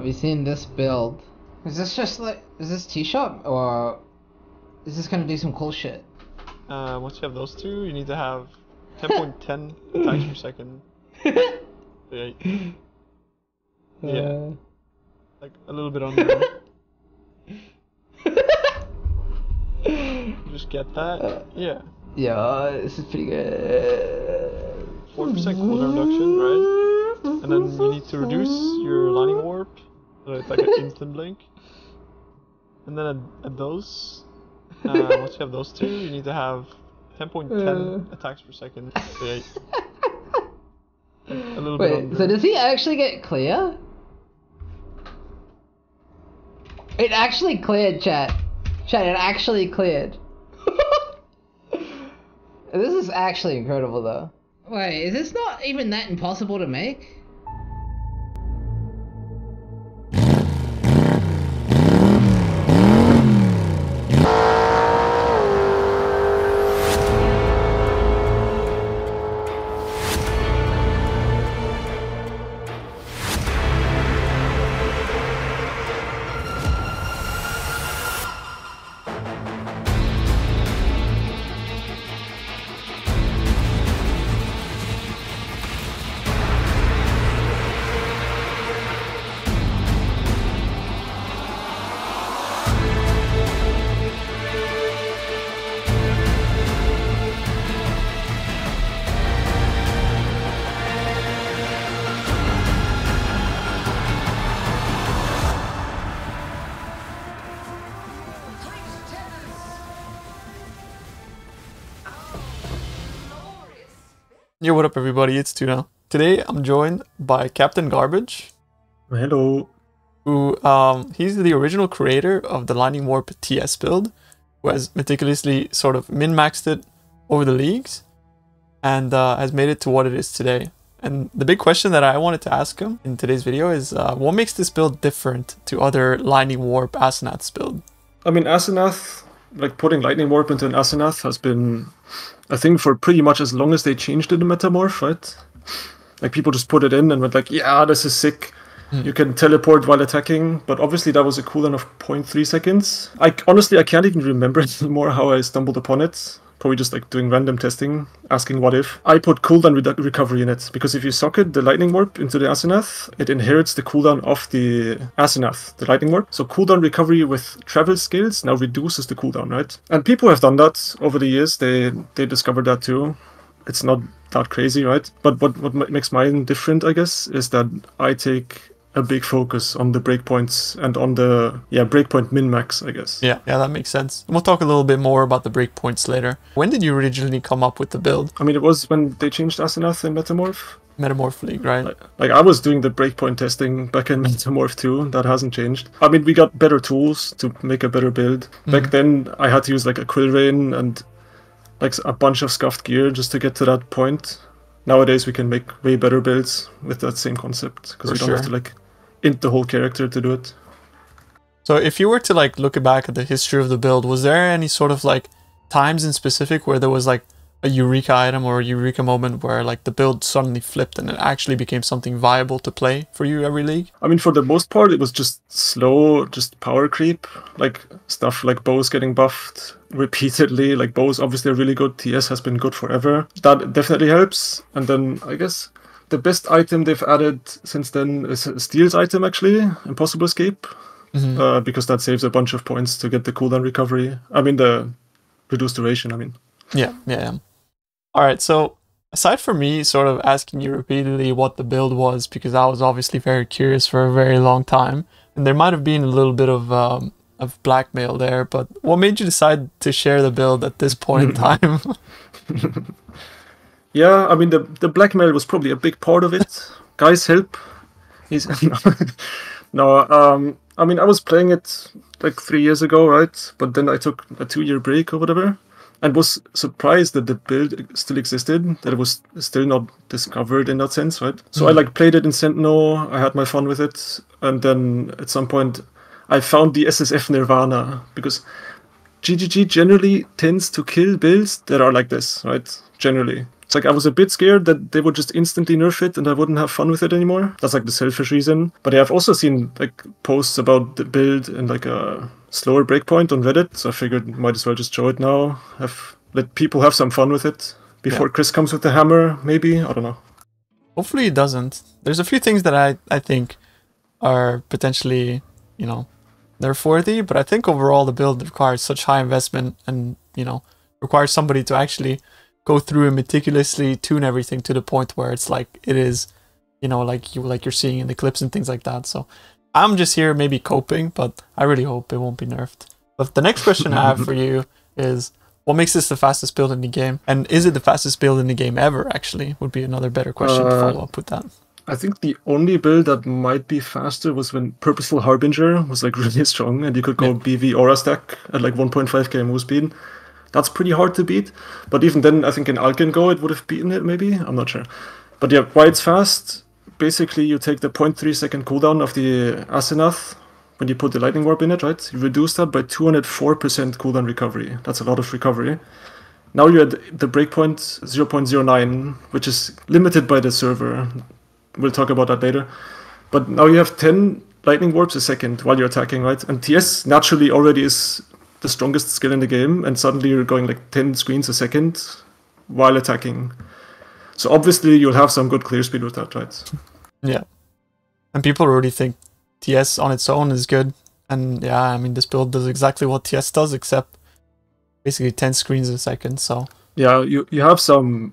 Have you seen this build? Is this just like, is this T-Shop or is this gonna do some cool shit? Once you have those two, you need to have 10.10 attacks per second. Yeah. Yeah. Like a little bit under. Just get that. Yeah. Yeah, this is pretty good. 4% cooldown reduction, right? And then you need to reduce your lightning warp. So it's like an instant blink. And then at those, once you have those two, you need to have 10.10 attacks per second. So yeah. A little bit Wait, under. so does he actually get clear? It actually cleared, chat. Chat, it actually cleared. This is actually incredible, though. Wait, is this not even that impossible to make? Yo, what up everybody, it's Tuna. Today I'm joined by Captain Garbage. Hello. Who, he's the original creator of the Lightning Warp TS build, who has meticulously sort of min-maxed it over the leagues, and has made it to what it is today. And the big question that I wanted to ask him in today's video is, what makes this build different to other Lightning Warp Asenath's build? I mean, Asenath, like putting Lightning Warp into an Asenath has been a thing for pretty much as long as they changed it in Metamorph, right? Like people just put it in and went like, yeah, this is sick. You can teleport while attacking, but obviously that was a cooldown of 0.3 seconds. Honestly, I can't even remember anymore how I stumbled upon it. Probably just like doing random testing, asking what if. I put cooldown recovery in it, because if you socket the Lightning Warp into the Asenath, it inherits the cooldown of the Asenath, the Lightning Warp. So cooldown recovery with travel skills now reduces the cooldown, right? And people have done that over the years. They discovered that too. It's not that crazy, right? But what makes mine different, I guess, is that I take a big focus on the breakpoints and on the breakpoint min-max, I guess. Yeah, that makes sense. We'll talk a little bit more about the breakpoints later. When did you originally come up with the build? I mean, it was when they changed Asenath in Metamorph. Metamorph League, right? Like I was doing the breakpoint testing back in Metamorph too. That hasn't changed. I mean, we got better tools to make a better build. Back then, I had to use like a Quill Rain and like a bunch of scuffed gear just to get to that point. Nowadays, we can make way better builds with that same concept, because we don't have to like int the whole character to do it. So if you were to like look back at the history of the build, was there any sort of like times in specific where there was like a eureka item or a eureka moment where like the build suddenly flipped and it actually became something viable to play for you every league? I mean, for the most part, it was just slow, just power creep, like stuff like bows getting buffed repeatedly. Like bows obviously are really good. TS has been good forever. That definitely helps. And then I guess the best item they've added since then is Steel's item, actually, Impossible Escape, because that saves a bunch of points to get the cooldown recovery. I mean, the reduced duration, I mean. Yeah. Alright, so aside from me sort of asking you repeatedly what the build was, because I was obviously very curious for a very long time, and there might have been a little bit of blackmail there, but what made you decide to share the build at this point in time? Yeah, I mean, the blackmail was probably a big part of it. Guys, help. No, I mean, I was playing it like 3 years ago, right? But then I took a 2-year break or whatever, and was surprised that the build still existed, that it was still not discovered in that sense, right? So I like played it in Sentinel, I had my fun with it, and then at some point I found the SSF Nirvana, because GGG generally tends to kill builds that are like this, right? Generally. It's like I was a bit scared that they would just instantly nerf it and I wouldn't have fun with it anymore. That's like the selfish reason. But yeah, I've also seen like posts about the build and like a slower breakpoint on Reddit, so I figured might as well just show it now. Let people have some fun with it before Chris comes with the hammer, maybe. I don't know. Hopefully it doesn't. There's a few things that I think are potentially, you know, nerf worthy, but I think overall the build requires such high investment and, you know, requires somebody to actually go through and meticulously tune everything to the point where it's like it is, you know, like you're seeing in the clips and things like that. So I'm just here maybe coping, but I really hope it won't be nerfed. But the next question I have for you is, what makes this the fastest build in the game? And is it the fastest build in the game ever, actually? Would be another better question to follow up with that. I think the only build that might be faster was when Purposeful Harbinger was like really strong and you could go BV Aura stack at like 1.5k move speed. That's pretty hard to beat. But even then, I think in Alken Go it would have beaten it maybe? I'm not sure. But yeah, why it's fast, basically you take the 0.3 second cooldown of the Asenath when you put the Lightning Warp in it, right? You reduce that by 204% cooldown recovery. That's a lot of recovery. Now you're at the breakpoint 0.09, which is limited by the server. We'll talk about that later. But now you have 10 Lightning Warps a second while you're attacking, right? And TS naturally already is the strongest skill in the game, and suddenly you're going like 10 screens a second while attacking. So obviously you'll have some good clear speed with that, right? Yeah. And people already think TS on its own is good. And yeah, I mean, this build does exactly what TS does, except basically 10 screens a second, so... Yeah, you have some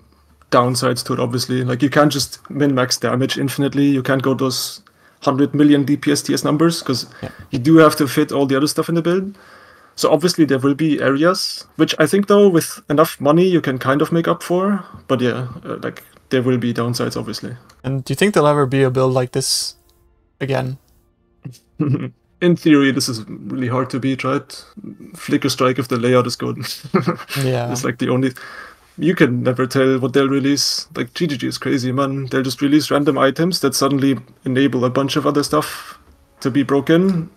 downsides to it, obviously. Like, you can't just min-max damage infinitely. You can't go those 100 million DPS TS numbers, because you do have to fit all the other stuff in the build. So obviously there will be areas, which I think though with enough money you can kind of make up for. But yeah, like there will be downsides obviously. And do you think there'll ever be a build like this again? In theory, this is really hard to beat, right? Flicker Strike if the layout is good. Yeah. It's like the only... You can never tell what they'll release. Like GGG is crazy, man. They'll just release random items that suddenly enable a bunch of other stuff to be broken.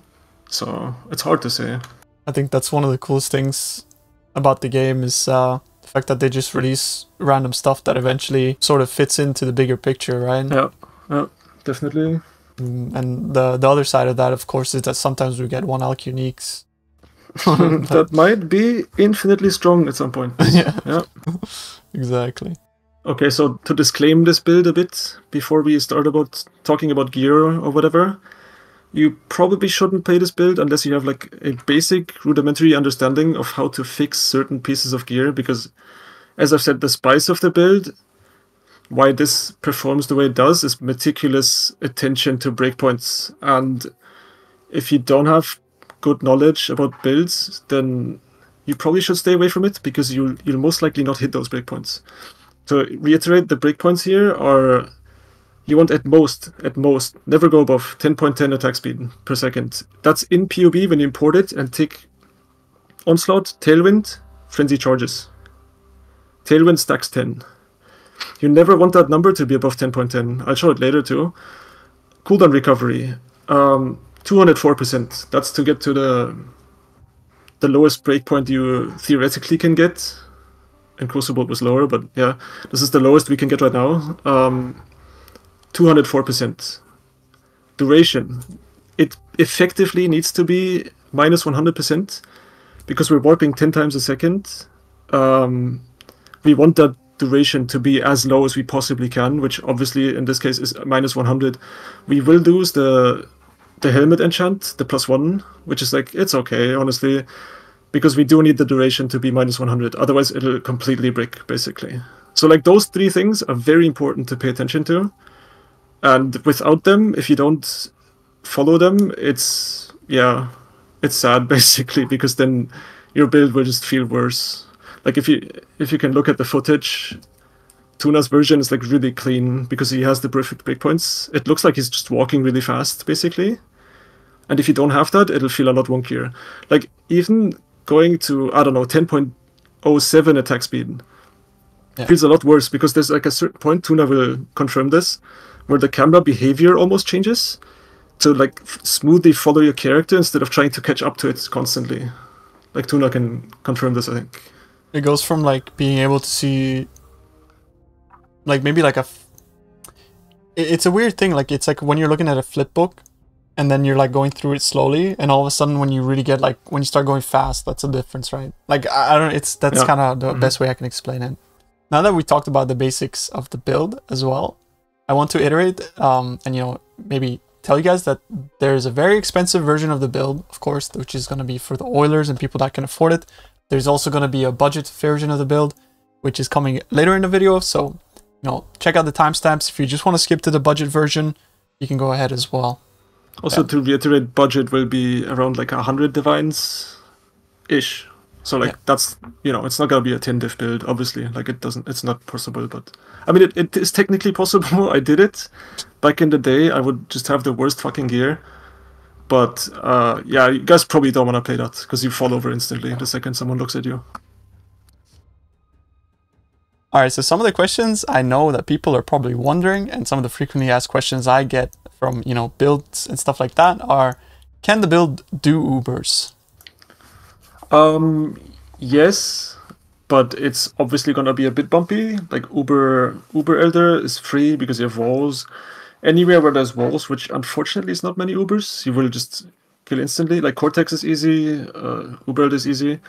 So it's hard to say. I think that's one of the coolest things about the game is the fact that they just release random stuff that eventually sort of fits into the bigger picture, right? Yeah, definitely. And the other side of that, of course, is that sometimes we get 1-alk uniques. That might be infinitely strong at some point. Yeah. Exactly. Okay, so to disclaim this build a bit before we start talking about gear or whatever, you probably shouldn't play this build unless you have like a basic rudimentary understanding of how to fix certain pieces of gear, because as I've said, the spice of the build, why this performs the way it does, is meticulous attention to breakpoints. And if you don't have good knowledge about builds, then you probably should stay away from it, because you'll most likely not hit those breakpoints. To reiterate, the breakpoints here are... You want at most, never go above 10.10 attack speed per second. That's in POB when you import it and tick Onslaught, Tailwind, Frenzy charges. Tailwind stacks 10. You never want that number to be above 10.10. I'll show it later too. Cooldown recovery, 204%. That's to get to the lowest breakpoint you theoretically can get. And Crucible was lower, but yeah, this is the lowest we can get right now. 204%. Duration. It effectively needs to be minus 100% because we're warping 10 times a second. We want that duration to be as low as we possibly can, which obviously in this case is minus 100. We will lose the helmet enchant, the +1, which is like, it's okay, honestly, because we do need the duration to be minus 100. Otherwise, it'll completely brick, basically. So like those three things are very important to pay attention to. And without them, if you don't follow them, it's sad basically, because then your build will just feel worse. Like if you can look at the footage, Tuna's version is like really clean because he has the perfect breakpoints. It looks like he's just walking really fast, basically. And if you don't have that, it'll feel a lot wonkier. Like even going to, I don't know, 10.07 attack speed feels a lot worse, because there's like a certain point, Tuna will confirm this, where the camera behavior almost changes to like smoothly follow your character instead of trying to catch up to it constantly. Like Tuna can confirm this, I think. It goes from like being able to see like maybe like it's a weird thing. Like it's like when you're looking at a flip book, and then you're like going through it slowly, and all of a sudden when you really get like when you start going fast, that's a difference, right? Like I don't. That's kind of the best way I can explain it. Now that we talked about the basics of the build as well, I want to iterate and maybe tell you guys that there's a very expensive version of the build, of course, which is going to be for the oilers and people that can afford it. There's also going to be a budget version of the build, which is coming later in the video. So, check out the timestamps. If you just want to skip to the budget version, you can go ahead as well. Also, to reiterate, budget will be around like 100 divines-ish. So like that's, it's not going to be a 10 div build, obviously. Like it's not possible, but I mean, it is technically possible. I did it back in the day. I would just have the worst fucking gear. But yeah, you guys probably don't want to play that because you fall over instantly the second someone looks at you. All right, so some of the questions I know that people are probably wondering, and some of the frequently asked questions I get from, builds and stuff like that are, can the build do Ubers? Yes, but it's obviously gonna be a bit bumpy. Like Uber Elder is free because you have walls. Anywhere where there's walls, which unfortunately is not many Ubers, you will just kill instantly. Like Cortex is easy, Uber Elder is easy.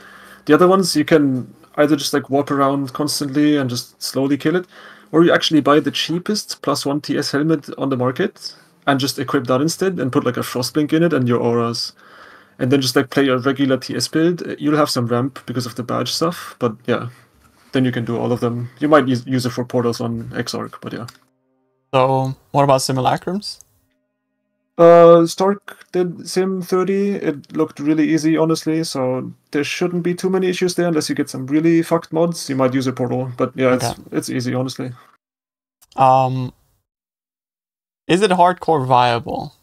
The other ones you can either just like warp around constantly and just slowly kill it, or you actually buy the cheapest +1 TS helmet on the market and just equip that instead and put like a Frostblink in it and your auras. And then just like play a regular TS build. You'll have some ramp because of the badge stuff, but yeah, then you can do all of them. You might use it for portals on Exarch, but yeah. So what about simulacrums? Stark did Sim 30. It looked really easy, honestly, so there shouldn't be too many issues there unless you get some really fucked mods. You might use a portal, but yeah, it's easy, honestly. Is it hardcore viable?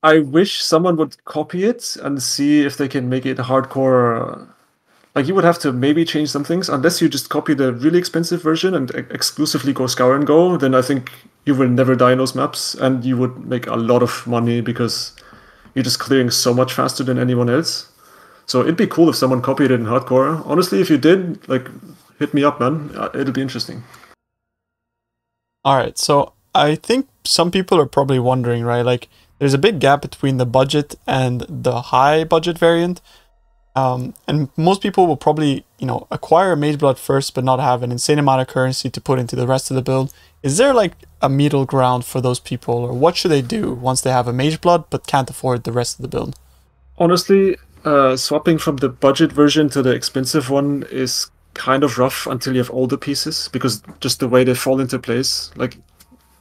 I wish someone would copy it and see if they can make it hardcore. Like, you would have to maybe change some things. Unless you just copy the really expensive version and exclusively go Scour and Go, then I think you will never die in those maps, and you would make a lot of money because you're just clearing so much faster than anyone else. So it'd be cool if someone copied it in hardcore. Honestly, if you did, like, hit me up, man. It'll be interesting. Alright, so I think some people are probably wondering, right? Like, there's a big gap between the budget and the high budget variant. And most people will probably, acquire a Mageblood first, but not have an insane amount of currency to put into the rest of the build. Is there like a middle ground for those people, or what should they do once they have a Mageblood but can't afford the rest of the build? Honestly, swapping from the budget version to the expensive one is kind of rough until you have all the pieces, because just the way they fall into place. Like,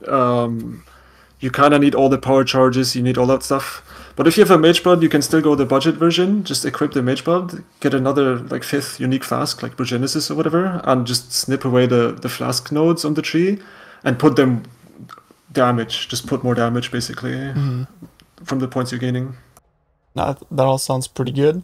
you kind of need all the power charges, you need all that stuff. But if you have a Mageblood, you can still go the budget version, just equip the Mageblood, get another like 5th unique flask, like Progenesis or whatever, and just snip away the flask nodes on the tree and put them damage. Just put more damage, basically, from the points you're gaining. That all sounds pretty good.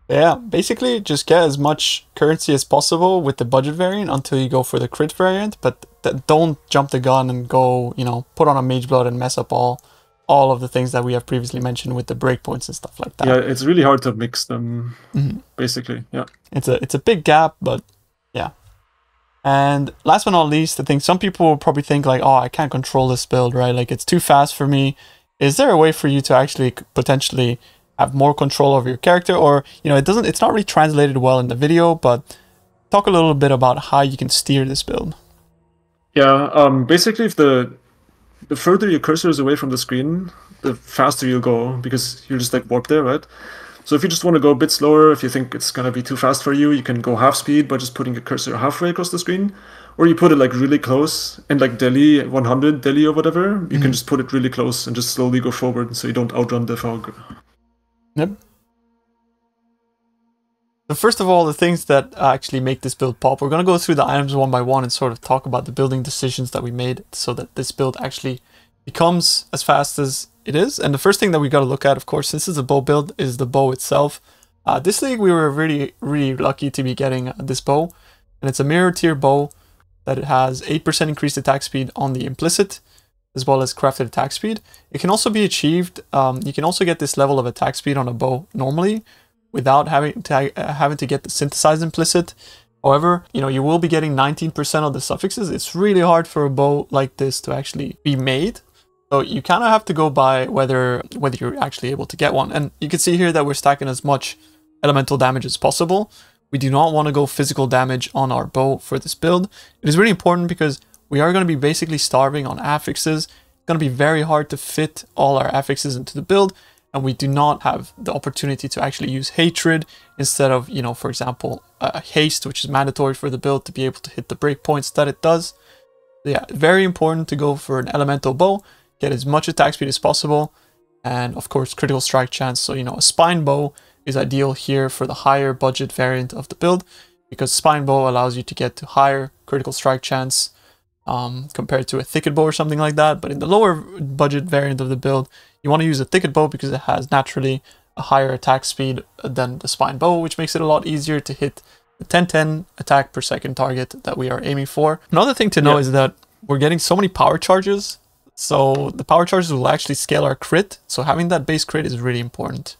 Yeah, basically just get as much currency as possible with the budget variant until you go for the crit variant, but don't jump the gun and go, put on a Mageblood and mess up all of the things that we have previously mentioned with the breakpoints and stuff like that. Yeah, it's really hard to mix them, basically, yeah. It's a big gap, but yeah. And last but not least, I think some people will probably think like, oh, I can't control this build, right? Like, it's too fast for me. Is there a way for you to actually potentially have more control over your character? Or, it's not really translated well in the video, but talk a little bit about how you can steer this build. Yeah, basically if the further your cursor is away from the screen, the faster you'll go, because you'll just like warp there, right? So if you just want to go a bit slower, if you think it's going to be too fast for you, you can go half speed by just putting your cursor halfway across the screen. Or you put it like really close, and like Delhi 100, Delhi or whatever, you can just put it really close and just slowly go forward so you don't outrun the fog. Yep. So first of all, the things that actually make this build pop, we're going to go through the items one by one and sort of talk about the building decisions that we made so that this build actually becomes as fast as it is. And the first thing that we got to look at, of course, since it's a bow build, is the bow itself. This league, we were really, really lucky to be getting this bow. And it's a mirror tier bow that it has 8% increased attack speed on the implicit, as well as crafted attack speed. It can also be achieved, you can also get this level of attack speed on a bow normally, without having to get the synthesized implicit. However, you will be getting 19% of the suffixes. It's really hard for a bow like this to actually be made. So you kind of have to go by whether you're actually able to get one. And you can see here that we're stacking as much elemental damage as possible. We do not want to go physical damage on our bow for this build. It is really important because we are going to be basically starving on affixes. It's going to be very hard to fit all our affixes into the build, and we do not have the opportunity to actually use hatred instead of, for example, haste, which is mandatory for the build to be able to hit the breakpoints that it does. So yeah, very important to go for an elemental bow, get as much attack speed as possible, and of course critical strike chance. So a spine bow is ideal here for the higher budget variant of the build, because spine bow allows you to get to higher critical strike chance compared to a thicket bow or something like that. But in the lower budget variant of the build, you want to use a thicket bow because it has naturally a higher attack speed than the spine bow, which makes it a lot easier to hit the 10-10 attack per second target that we are aiming for. Another thing to know is that we're getting so many power charges. So the power charges will actually scale our crit. So having that base crit is really important.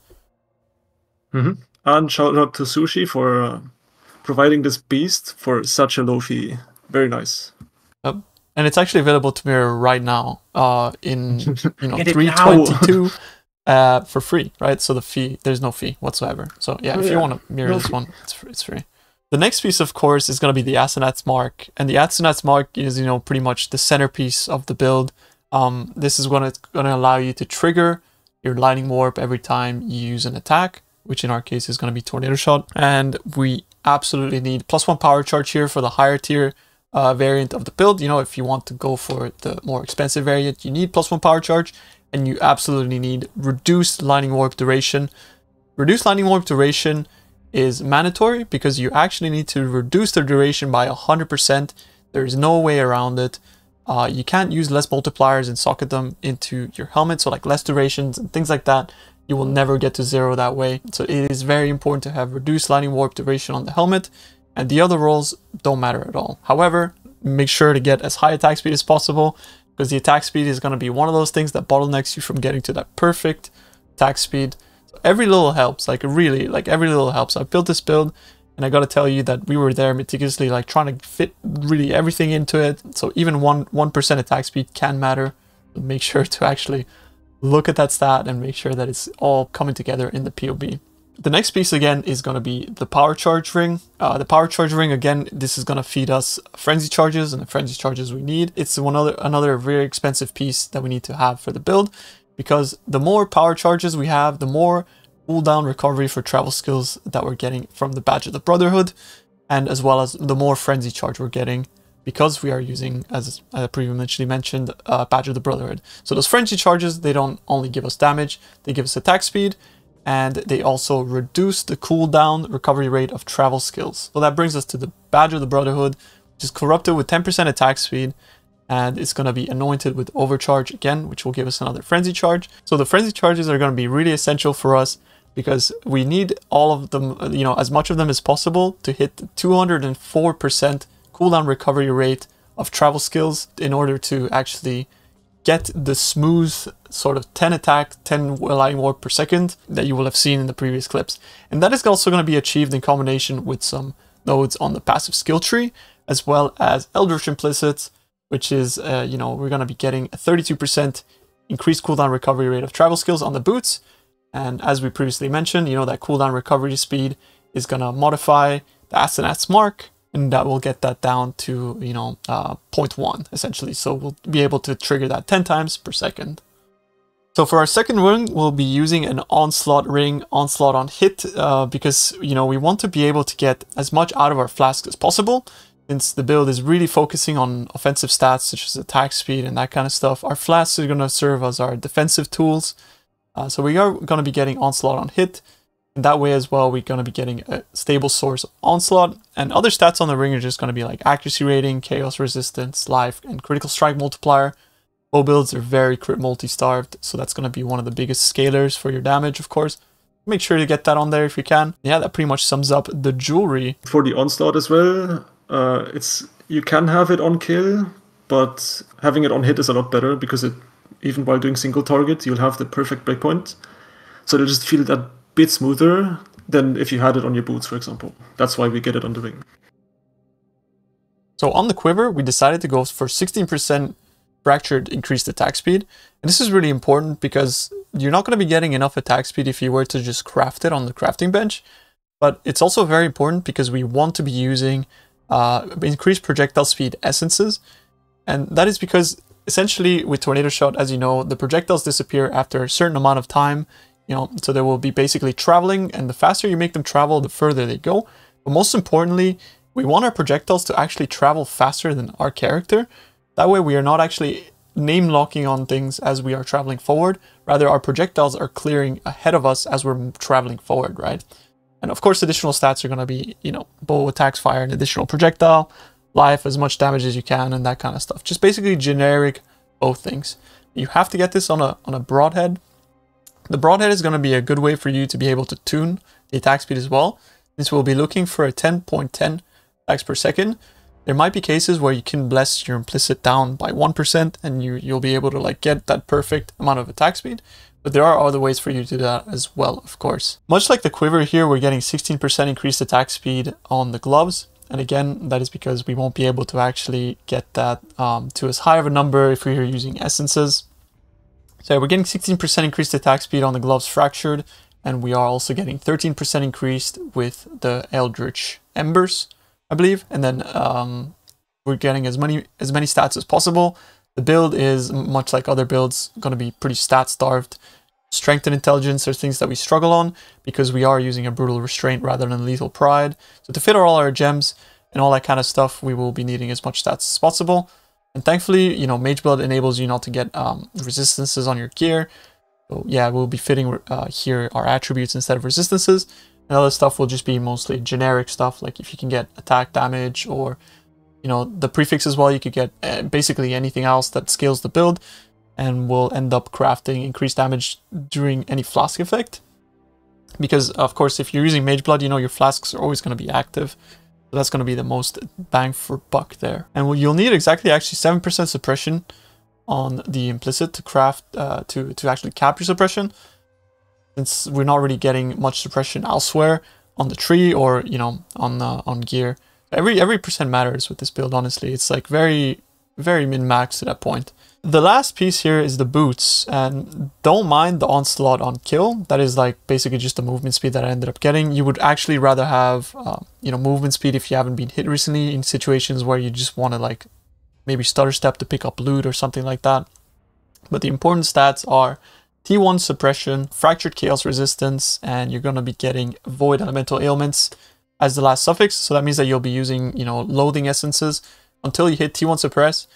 And shout out to Sushi for providing this beast for such a low fee. Very nice. And it's actually available to mirror right now in 322 for free, right? So there's no fee whatsoever. So yeah, if you want to mirror this one, it's free. The next piece, of course, is going to be the Asenath's Mark. And the Asenath's Mark is, pretty much the centerpiece of the build. This is going to allow you to trigger your Lightning Warp every time you use an attack, which in our case is going to be Tornado Shot. And we absolutely need +1 power charge here for the higher tier variant of the build. If you want to go for the more expensive variant, you need +1 power charge, and you absolutely need reduced Lightning Warp duration. Reduced Lightning Warp duration is mandatory because you actually need to reduce the duration by 100%. There is no way around it. You can't use less multipliers and socket them into your helmet, so like less durations and things like that. You will never get to 0 that way. So it is very important to have reduced Lightning Warp duration on the helmet, and the other rolls don't matter at all. However, make sure to get as high attack speed as possible, because the attack speed is going to be one of those things that bottlenecks you from getting to that perfect attack speed. So every little helps, every little helps. I built this build, and I got to tell you that we were there meticulously, trying to fit really everything into it. So even 1% attack speed can matter. So make sure to actually look at that stat and make sure that it's all coming together in the POB. The next piece again is going to be the power charge ring. The power charge ring, again, this is going to feed us frenzy charges, and the frenzy charges we need. It's another very expensive piece that we need to have for the build, because the more power charges we have, the more cooldown recovery for travel skills that we're getting from the Badge of the Brotherhood, and as well as the more frenzy charge we're getting because we are using, as I previously mentioned, Badge of the Brotherhood. So those frenzy charges, they don't only give us damage, they give us attack speed, and they also reduce the cooldown recovery rate of travel skills. So that brings us to the Badge of the Brotherhood, which is corrupted with 10% attack speed, and it's going to be anointed with overcharge again, which will give us another frenzy charge. So the frenzy charges are going to be really essential for us, because we need all of them, as much of them as possible to hit the 204% cooldown recovery rate of travel skills in order to actually get the smooth sort of 10 attack, 10 Lightning Warp per second that you will have seen in the previous clips. And that is also going to be achieved in combination with some nodes on the passive skill tree, as well as Eldritch Implicit, which is, we're going to be getting a 32% increased cooldown recovery rate of travel skills on the boots. And as we previously mentioned, that cooldown recovery speed is going to modify the Asenath's Mark, and that will get that down to, 0.1 essentially. So we'll be able to trigger that 10 times per second. So for our second ring, we'll be using an Onslaught ring, Onslaught on hit, because, we want to be able to get as much out of our flask as possible. Since the build is really focusing on offensive stats such as attack speed and that kind of stuff, our flasks are going to serve as our defensive tools. So we are going to be getting Onslaught on hit, and that way as well we're going to be getting a stable source of Onslaught, and other stats on the ring are just going to be like accuracy rating, chaos resistance, life, and critical strike multiplier. Bow builds are very crit multi-starved, so that's going to be one of the biggest scalers for your damage, of course. Make sure to get that on there if you can. Yeah, that pretty much sums up the jewelry. For the Onslaught as well, you can have it on kill, but having it on hit is a lot better, because even while doing single target, you'll have the perfect breakpoint. So it'll just feel that bit smoother than if you had it on your boots, for example. That's why we get it on the ring. So on the quiver, we decided to go for 16% fractured increased attack speed. And this is really important because you're not going to be getting enough attack speed if you were to just craft it on the crafting bench. But it's also very important because we want to be using increased projectile speed essences. And that is because essentially with Tornado Shot, as you know, the projectiles disappear after a certain amount of time. So they will be basically traveling, and the faster you make them travel, the further they go. But most importantly, we want our projectiles to actually travel faster than our character. That way we are not actually name locking on things as we are traveling forward. Rather, our projectiles are clearing ahead of us as we're traveling forward, right? And of course, additional stats are going to be, bow, attacks, fire, an additional projectile, life, as much damage as you can, and that kind of stuff. Just basically generic both things. You have to get this on a broadhead. The broadhead is going to be a good way for you to be able to tune the attack speed as well. This will be looking for a 10.10 attacks per second. There might be cases where you can bless your implicit down by 1% and you'll be able to get that perfect amount of attack speed. But there are other ways for you to do that as well, of course. Much like the quiver here, we're getting 16% increased attack speed on the gloves. And again, that is because we won't be able to actually get that to as high of a number if we're using essences. So we're getting 16% increased attack speed on the gloves fractured, and we are also getting 13% increased with the Eldritch Embers, I believe. And then we're getting as many stats as possible. The build is, much like other builds, going to be pretty stat starved. Strength and intelligence are things that we struggle on because we are using a brutal restraint rather than lethal pride. So to fit all our gems and all that kind of stuff, we will be needing as much stats as possible. And thankfully, Mage Blood enables you not to get resistances on your gear. So yeah, we'll be fitting here our attributes instead of resistances. And other stuff will just be mostly generic stuff, like if you can get attack damage or, the prefix as well. You could get basically anything else that scales the build. And we'll end up crafting increased damage during any flask effect. Because, of course, if you're using Mage Blood, your flasks are always going to be active. So that's going to be the most bang for buck there. And you'll need actually 7% suppression on the implicit to craft, to actually cap your suppression. Since we're not really getting much suppression elsewhere on the tree or, on gear. Every percent matters with this build, honestly. It's very, very min-max to that point. The last piece here is the boots, and don't mind the onslaught on kill. That is basically just the movement speed that I ended up getting. You would actually rather have, movement speed if you haven't been hit recently in situations where you just want to maybe stutter step to pick up loot or something like that. But the important stats are T1 suppression, fractured chaos resistance, and you're going to be getting void elemental ailments as the last suffix. So that means that you'll be using, loathing essences until you hit T1 suppress.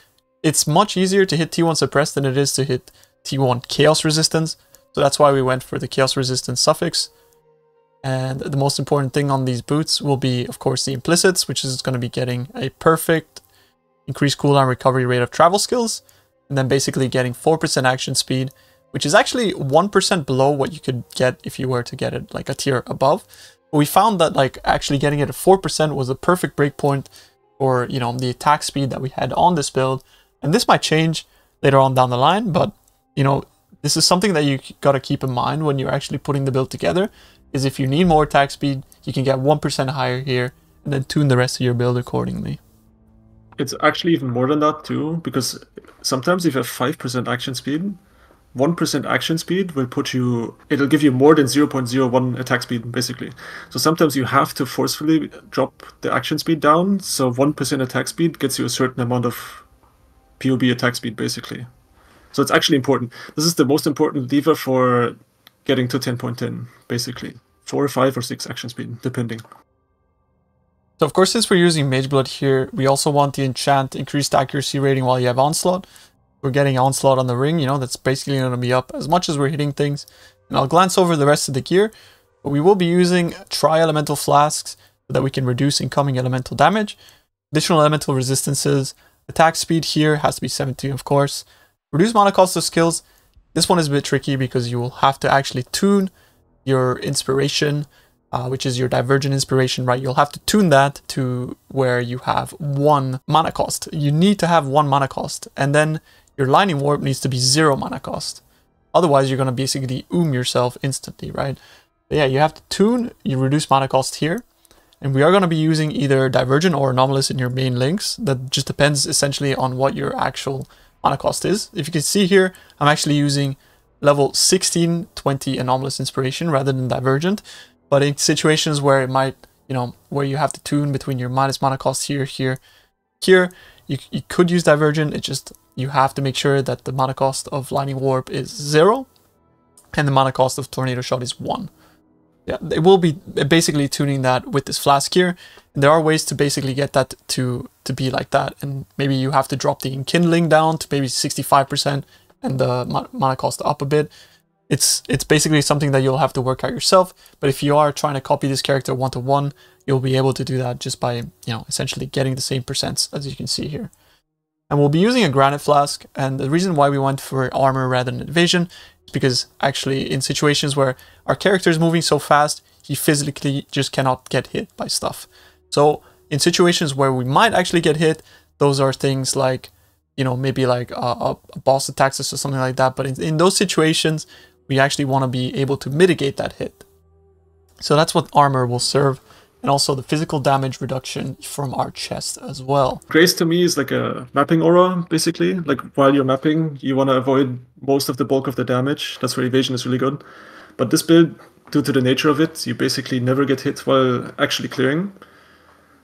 It's much easier to hit T1 suppress than it is to hit T1 chaos resistance. So that's why we went for the chaos resistance suffix. And the most important thing on these boots will be, of course, the implicits, which is going to be getting a perfect increased cooldown recovery rate of travel skills. And then basically getting 4% action speed, which is actually 1% below what you could get if you were to get it a tier above. But we found that actually getting it at 4% was a perfect breakpoint for, the attack speed that we had on this build. And this might change later on down the line, but, this is something that you got to keep in mind when you're actually putting the build together, is if you need more attack speed, you can get 1% higher here, and then tune the rest of your build accordingly. It's actually even more than that too, because sometimes if you have 5% action speed, 1% action speed will it'll give you more than 0.01 attack speed, basically. So sometimes you have to forcefully drop the action speed down, so 1% attack speed gets you a certain amount of POB attack speed, basically. So it's actually important. This is the most important lever for getting to 10.10, basically. 4, 5, or 6 action speed, depending. So of course, since we're using Mage Blood here, we also want the enchant increased accuracy rating while you have Onslaught. We're getting Onslaught on the ring, that's basically going to be up as much as we're hitting things. And I'll glance over the rest of the gear, but we will be using tri-elemental flasks so that we can reduce incoming elemental damage, additional elemental resistances. Attack speed here has to be 17, of course. Reduce mana cost of skills. This one is a bit tricky because you will have to actually tune your inspiration, which is your divergent inspiration, right? You'll have to tune that to where you have 1 mana cost. You need to have 1 mana cost, and then your Lightning Warp needs to be 0 mana cost. Otherwise, you're going to basically yourself instantly, right? But yeah, you have to tune, you reduce mana cost here. And we are going to be using either Divergent or Anomalous in your main links. That just depends essentially on what your actual mana cost is. If you can see here, I'm actually using level 16, 20 Anomalous Inspiration rather than Divergent. But in situations where it might, you know, where you have to tune between your minus mana cost here, you could use Divergent. It just, you have to make sure that the mana cost of Lightning Warp is 0 and the mana cost of Tornado Shot is 1. Yeah, they will be basically tuning that with this flask here. And there are ways to basically get that to be like that. And maybe you have to drop the enkindling down to maybe 65% and the mana cost up a bit. It's basically something that you'll have to work out yourself. But if you are trying to copy this character one-to-one, you'll be able to do that just by, you know, essentially getting the same percents as you can see here. And we'll be using a Granite Flask. And the reason why we went for armor rather than evasion is because actually in situations where our character is moving so fast, he physically just cannot get hit by stuff. So in situations where we might actually get hit, those are things like, you know, maybe like a boss attacks us or something like that. But in those situations, we actually want to be able to mitigate that hit. So that's what armor will serve. And also the physical damage reduction from our chest as well. Grace to me is like a mapping aura, basically. Like while you're mapping, you want to avoid most of the bulk of the damage. That's where evasion is really good. But this build, due to the nature of it, you basically never get hit while actually clearing.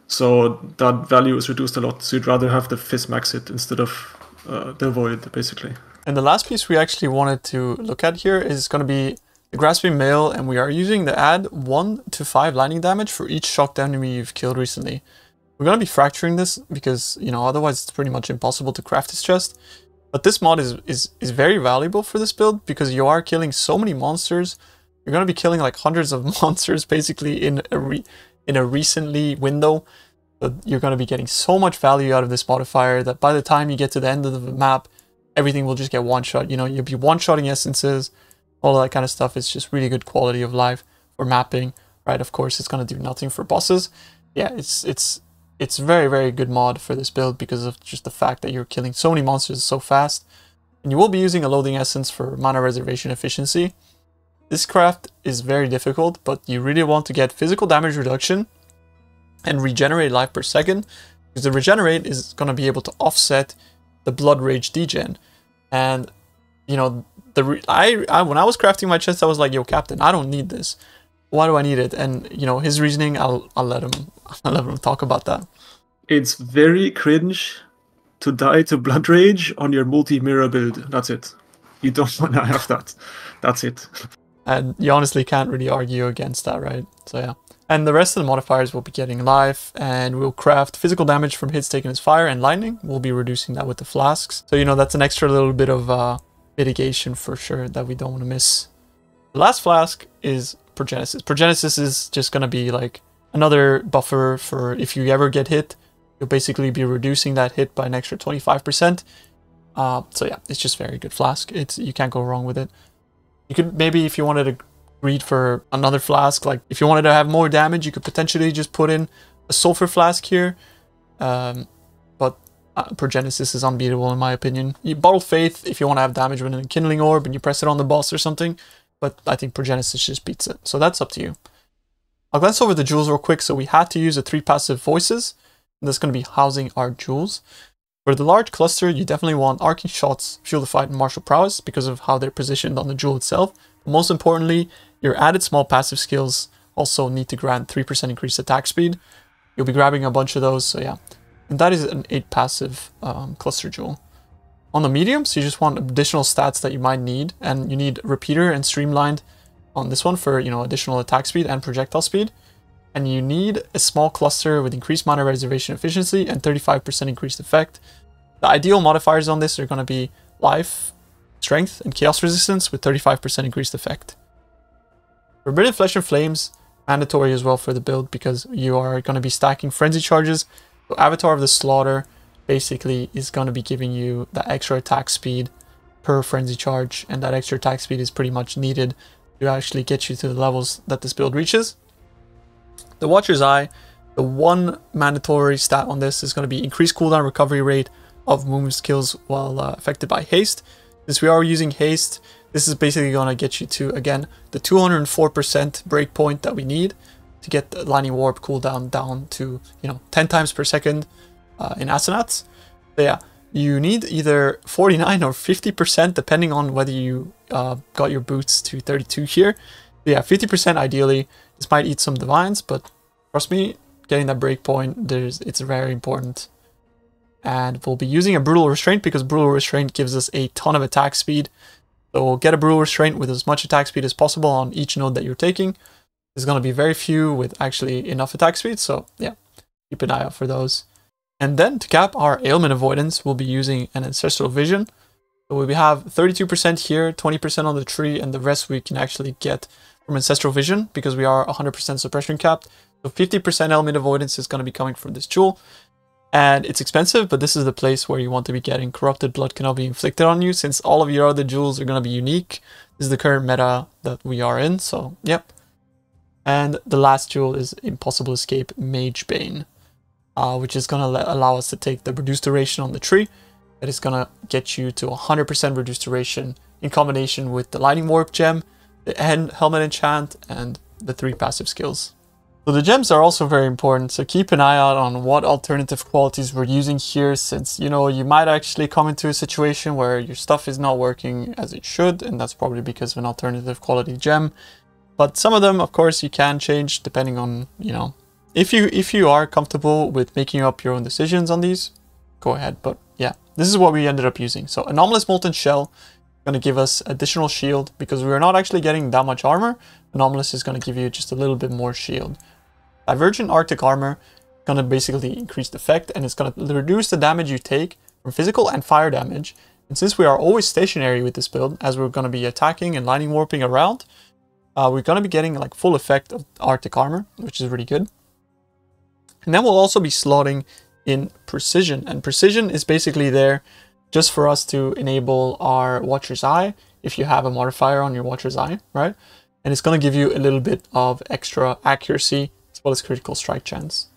So that value is reduced a lot. So you'd rather have the Fizz max it instead of the Void, basically. And the last piece we actually wanted to look at here is going to be the Grasping Mail, and we are using the add 1 to 5 lightning damage for each shocked enemy you've killed recently. We're going to be fracturing this because, you know, otherwise it's pretty much impossible to craft this chest. But this mod is very valuable for this build because you are killing so many monsters. You're going to be killing like hundreds of monsters basically in a recently window. But you're going to be getting so much value out of this modifier that by the time you get to the end of the map, everything will just get one-shot. You know, you'll be one-shotting essences, all that kind of stuff. Is just really good quality of life for mapping, right? Of course, it's going to do nothing for bosses. Yeah, it's very, very good mod for this build because of just the fact that you're killing so many monsters so fast. And you will be using a loathing essence for mana reservation efficiency. This craft is very difficult, but you really want to get physical damage reduction and regenerate life per second, because the regenerate is going to be able to offset the blood rage degen. And you know, when I was crafting my chest, I was like, yo, Captain, I don't need this. Why do I need it? And you know, his reasoning, I'll let him talk about that. It's very cringe to die to blood rage on your multi-mirror build. That's it. You don't want to have that. That's it. And you honestly can't really argue against that, right? So yeah. And the rest of the modifiers will be getting life, and we'll craft physical damage from hits taken as fire and lightning. We'll be reducing that with the flasks. So, you know, that's an extra little bit of mitigation for sure that we don't want to miss. The last flask is Progenesis. Progenesis is just going to be like another buffer for if you ever get hit, you'll basically be reducing that hit by an extra 25%. So yeah, it's just very good flask. You can't go wrong with it. You could maybe, if you wanted to read for another flask, like if you wanted to have more damage, you could potentially just put in a sulfur flask here. But Progenesis is unbeatable in my opinion. You bottle Faith if you want to have damage with an Enkindling Orb and you press it on the boss or something, but I think Progenesis just beats it. So that's up to you. I'll glance over the jewels real quick. So we had to use the 3 passive voices, and that's going to be housing our jewels. For the large cluster, you definitely want Arcing Shots, Fuel the Fight, and Martial Prowess because of how they're positioned on the jewel itself. But most importantly, your added small passive skills also need to grant 3% increased attack speed. You'll be grabbing a bunch of those, so yeah. And that is an 8 passive cluster jewel. On the mediums, you just want additional stats that you might need, and you need Repeater and Streamlined on this one for, you know, additional attack speed and projectile speed. And you need a small cluster with increased mana reservation efficiency and 35% increased effect. The ideal modifiers on this are going to be life, strength, and chaos resistance with 35% increased effect. Forbidden Flesh and Flames, mandatory as well for the build because you are going to be stacking frenzy charges. So Avatar of the Slaughter basically is going to be giving you that extra attack speed per frenzy charge, and that extra attack speed is pretty much needed to actually get you to the levels that this build reaches. The Watcher's Eye, the one mandatory stat on this is going to be increased cooldown recovery rate of movement skills while affected by haste. Since we are using haste, this is basically going to get you to, again, the 204% breakpoint that we need. to get the Lightning Warp cooldown down to, 10 times per second in Asenats. So yeah, you need either 49 or 50% depending on whether you got your boots to 32 here. But yeah, 50% ideally. This might eat some divines, but trust me, getting that breakpoint, it's very important. And we'll be using a Brutal Restraint because Brutal Restraint gives us a ton of attack speed. So we'll get a Brutal Restraint with as much attack speed as possible on each node that you're taking. There's going to be very few with actually enough attack speed, so yeah, keep an eye out for those. And then to cap our ailment avoidance, we'll be using an Ancestral Vision. So we have 32% here, 20% on the tree, and the rest we can actually get from Ancestral Vision because we are 100% suppression capped. So 50% ailment avoidance is going to be coming from this jewel. And it's expensive, but this is the place where you want to be getting. Corrupted blood cannot be inflicted on you since all of your other jewels are going to be unique. This is the current meta that we are in, so yep. And the last jewel is Impossible Escape Mage Bane, which is going to allow us to take the reduced duration on the tree. That is going to get you to 100% reduced duration in combination with the Lightning Warp gem, the Helmet Enchant, and the 3 passive skills. So the gems are also very important, so keep an eye out on what alternative qualities we're using here, since, you might actually come into a situation where your stuff is not working as it should, and that's probably because of an alternative quality gem. But some of them, of course, you can change depending on, if you are comfortable with making up your own decisions on these, go ahead. But yeah, this is what we ended up using. So Anomalous Molten Shell is going to give us additional shield because we are not actually getting that much armor. Anomalous is going to give you just a little bit more shield. Divergent Arctic Armor is going to basically increase the effect, and it's going to reduce the damage you take from physical and fire damage. And since we are always stationary with this build, as we're going to be attacking and lightning warping around, we're going to be getting like full effect of Arctic Armor, which is really good. And then we'll also be slotting in Precision, and Precision is basically there just for us to enable our Watcher's Eye if you have a modifier on your Watcher's Eye, right? And it's going to give you a little bit of extra accuracy as well as critical strike chance.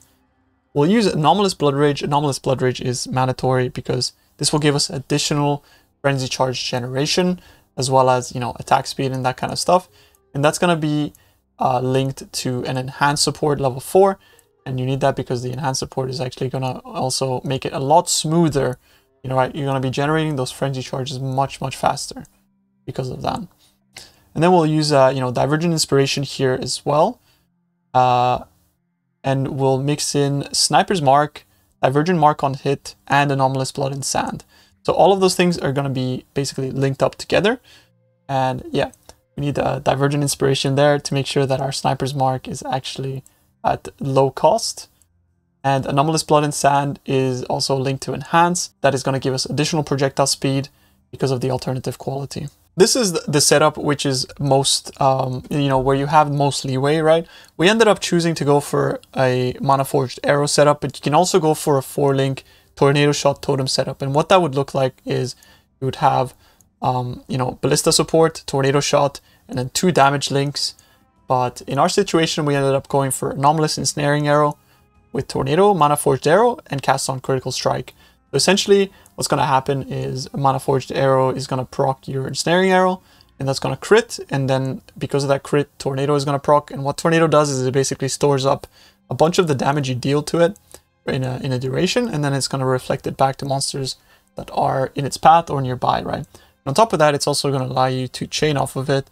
We'll use Anomalous Blood Rage. Anomalous Blood Rage is mandatory because this will give us additional frenzy charge generation as well as, attack speed and that kind of stuff. And that's going to be linked to an enhanced support level 4. And you need that because the enhanced support is actually going to also make it a lot smoother. Right? You're going to be generating those frenzy charges much, much faster because of that. And then we'll use, Divergent Inspiration here as well. And we'll mix in Sniper's Mark, Divergent Mark on Hit, and Anomalous Blood and Sand. So all of those things are going to be basically linked up together. And yeah, we need a Divergent Inspiration there to make sure that our Sniper's Mark is actually at low cost. And Anomalous Blood and Sand is also linked to Enhance. That is going to give us additional projectile speed because of the alternative quality. This is the setup which is most, where you have most leeway, right? We ended up choosing to go for a Mana Forged Arrow setup, but you can also go for a 4-link Tornado Shot Totem setup. And what that would look like is you would have, Ballista support, Tornado Shot, and then 2 damage links. But in our situation, we ended up going for Anomalous Ensnaring Arrow with Tornado, Mana Forged Arrow, and Cast on Critical Strike. So essentially, what's going to happen is a Mana Forged Arrow is going to proc your Ensnaring Arrow, and that's going to crit, and then because of that crit, Tornado is going to proc, and what Tornado does is it basically stores up a bunch of the damage you deal to it in a duration, and then it's going to reflect it back to monsters that are in its path or nearby, right? And on top of that, it's also going to allow you to chain off of it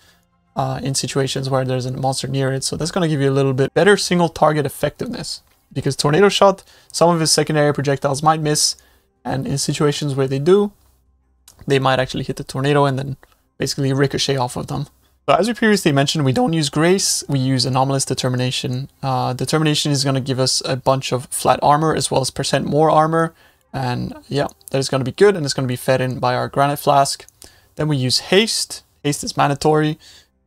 in situations where there's a monster near it, so that's going to give you a little bit better single target effectiveness, because Tornado Shot, some of his secondary projectiles might miss, and in situations where they do, they might actually hit the tornado and then basically ricochet off of them. So as we previously mentioned, we don't use Grace, we use Anomalous Determination. Determination is going to give us a bunch of flat armor as well as % more armor. And yeah, that is going to be good, and it's going to be fed in by our Granite Flask. Then we use Haste. Haste is mandatory,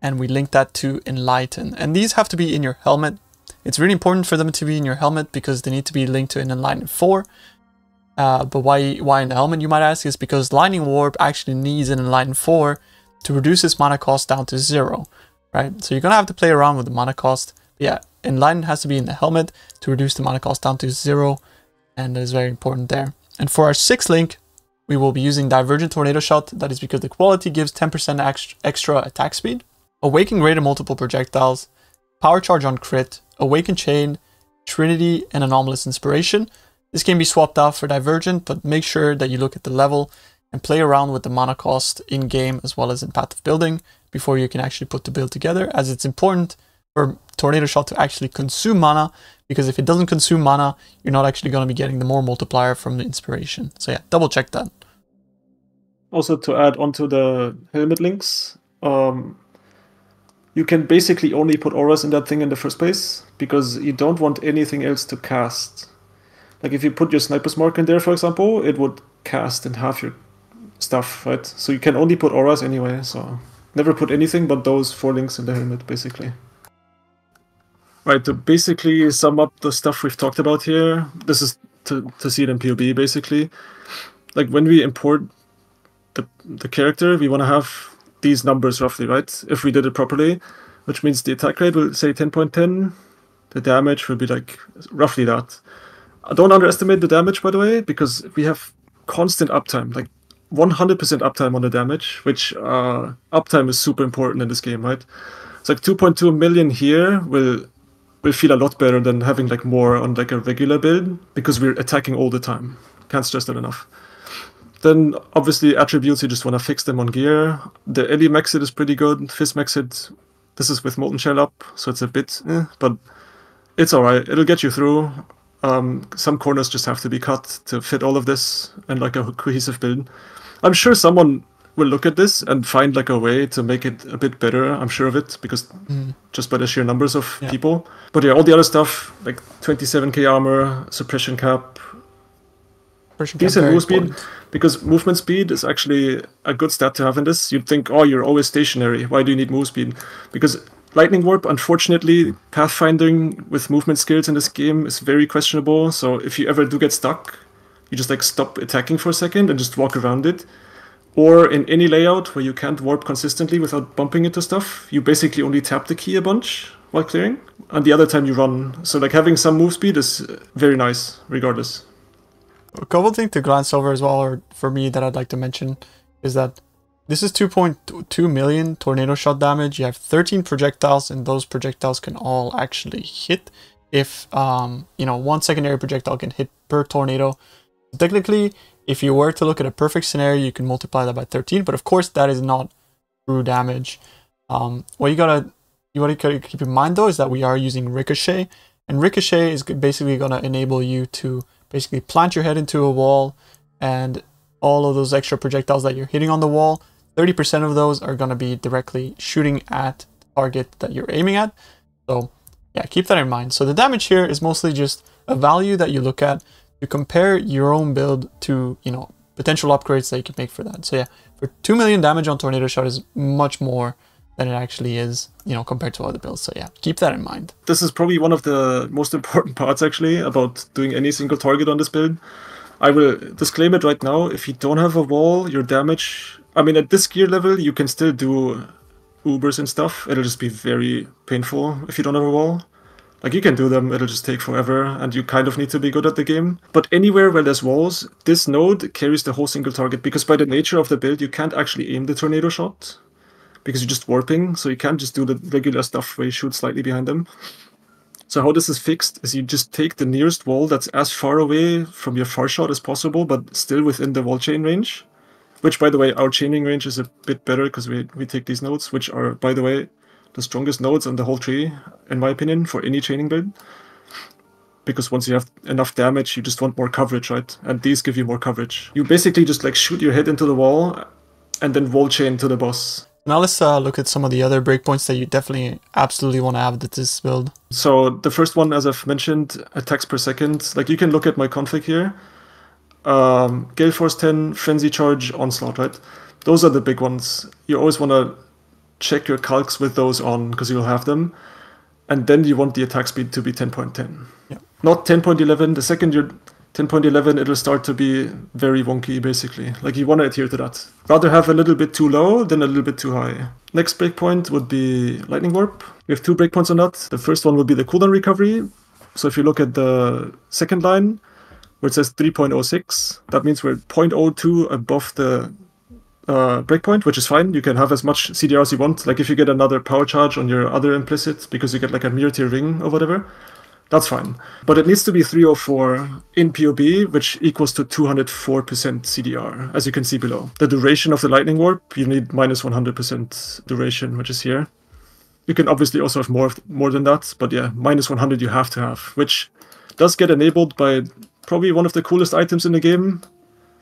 and we link that to Enlighten. And these have to be in your helmet. It's really important for them to be in your helmet because they need to be linked to an Enlighten 4. But why in the helmet, you might ask, is because Lightning Warp actually needs an Enlighten 4 to reduce its mana cost down to 0, right? So you're going to have to play around with the mana cost. But yeah, Enlighten has to be in the helmet to reduce the mana cost down to 0, and that is very important there. And for our 6th link, we will be using Divergent Tornado Shot. That is because the quality gives 10% extra attack speed. Awaken greater multiple projectiles Power Charge on crit, Awaken Chain, Trinity, and Anomalous Inspiration. This can be swapped out for Divergent, but make sure that you look at the level and play around with the mana cost in-game as well as in Path of Building before you can actually put the build together, as it's important for Tornado Shot to actually consume mana, because if it doesn't consume mana, you're not actually going to be getting the more multiplier from the inspiration. So yeah, double check that. Also, to add onto the helmet links, you can basically only put auras in that thing in the first place, because you don't want anything else to cast. Like if you put your Sniper's Mark in there, for example, it would cast in half your stuff, right? So you can only put auras anyway, so never put anything but those 4 links in the helmet, basically. Right, to basically sum up the stuff we've talked about here, this is to see it in POB, basically. Like when we import the character, we want to have these numbers roughly, right? If we did it properly, which means the attack rate will say 10.10, the damage will be like roughly that. Don't underestimate the damage, by the way, because we have constant uptime, like 100% uptime on the damage, which uptime is super important in this game, right? It's like 2.2 million here will feel a lot better than having like more on like a regular build, because we're attacking all the time. Can't stress that enough. Then obviously attributes, you just want to fix them on gear. The Ellie Maxit is pretty good. Fizz Maxit, this is with Molten Shell up, so it's a bit but it's alright. It'll get you through. Some corners just have to be cut to fit all of this and like a cohesive build. I'm sure someone will look at this and find like a way to make it a bit better. I'm sure of it, because just by the sheer numbers of people. But yeah, all the other stuff, like 27k armor, suppression cap, decent move speed, because movement speed is actually a good stat to have in this. You'd think, oh, you're always stationary. Why do you need move speed? Because Lightning Warp, unfortunately, pathfinding with movement skills in this game is very questionable. So if you ever do get stuck, you just like stop attacking for a second and just walk around it. Or in any layout where you can't warp consistently without bumping into stuff, you basically only tap the key a bunch while clearing, and the other time you run. So like having some move speed is very nice, regardless. A couple things to glance over as well, or for me that I'd like to mention, is that this is 2.2 million tornado shot damage. You have 13 projectiles, and those projectiles can all actually hit if, one secondary projectile can hit per tornado. Technically, if you were to look at a perfect scenario, you can multiply that by 13, but of course that is not true damage. What you gotta keep in mind though is that we are using Ricochet, and Ricochet is basically gonna enable you to basically plant your head into a wall, and all of those extra projectiles that you're hitting on the wall, 30% of those are gonna be directly shooting at the target that you're aiming at. So yeah, keep that in mind. So the damage here is mostly just a value that you look at to compare your own build to, potential upgrades that you can make for that. So yeah, for 2 million damage on Tornado Shot is much more than it actually is, compared to other builds. So yeah, keep that in mind. This is probably one of the most important parts actually about doing any single target on this build. I will disclaim it right now. If you don't have a wall, your damage, at this gear level, you can still do Ubers and stuff. It'll just be very painful if you don't have a wall. Like, you can do them, it'll just take forever, and you kind of need to be good at the game. But anywhere where there's walls, this node carries the whole single target, because by the nature of the build, you can't actually aim the tornado shot, because you're just warping, so you can't just do the regular stuff where you shoot slightly behind them. So how this is fixed is you just take the nearest wall that's as far away from your far shot as possible, but still within the wall chain range. Which, by the way, our chaining range is a bit better, because we take these nodes, which are, by the way, the strongest nodes on the whole tree, in my opinion, for any chaining build. Because once you have enough damage, you just want more coverage, right? And these give you more coverage. You basically just like shoot your head into the wall and then wall chain to the boss. Now let's look at some of the other breakpoints that you definitely absolutely want to have with this build. So the first one, as I've mentioned, attacks per second. Like, you can look at my config here. Gale Force 10, Frenzy Charge, Onslaught, right? Those are the big ones. You always want to check your calcs with those on, because you'll have them. And then you want the attack speed to be 10.10. Yeah. Not 10.11. The second you're 10.11, it'll start to be very wonky, basically. Like, you want to adhere to that. Rather have a little bit too low than a little bit too high. Next breakpoint would be Lightning Warp. We have 2 breakpoints on that. The first one would be the cooldown recovery. So if you look at the second line, where it says 3.06, that means we're 0.02 above breakpoint, which is fine. You can have as much CDR as you want. Like if you get another power charge on your other implicit because you get like a mirror tier ring or whatever, that's fine. But it needs to be 304 in POB, which equals to 204% CDR, as you can see below. The duration of the lightning warp, you need minus 100% duration, which is here. You can obviously also have more than that, but yeah, minus 100 you have to have, which does get enabled by probably one of the coolest items in the game.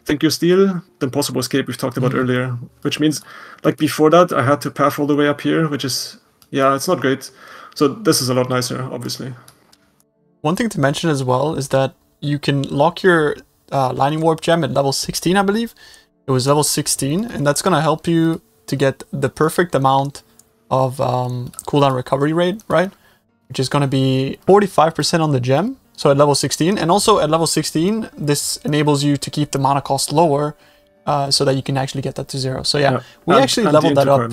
Think Your Steel, the Impossible Escape we've talked about earlier, which means, like before that, I had to path all the way up here, which is, yeah, it's not great. So this is a lot nicer, obviously. One thing to mention as well is that you can lock your Lightning Warp gem at level 16, I believe. It was level 16, and that's going to help you to get the perfect amount of cooldown recovery rate, right? Which is going to be 45% on the gem. So at level 16, and also at level 16, this enables you to keep the mana cost lower so that you can actually get that to 0. So yeah, we actually leveled that up.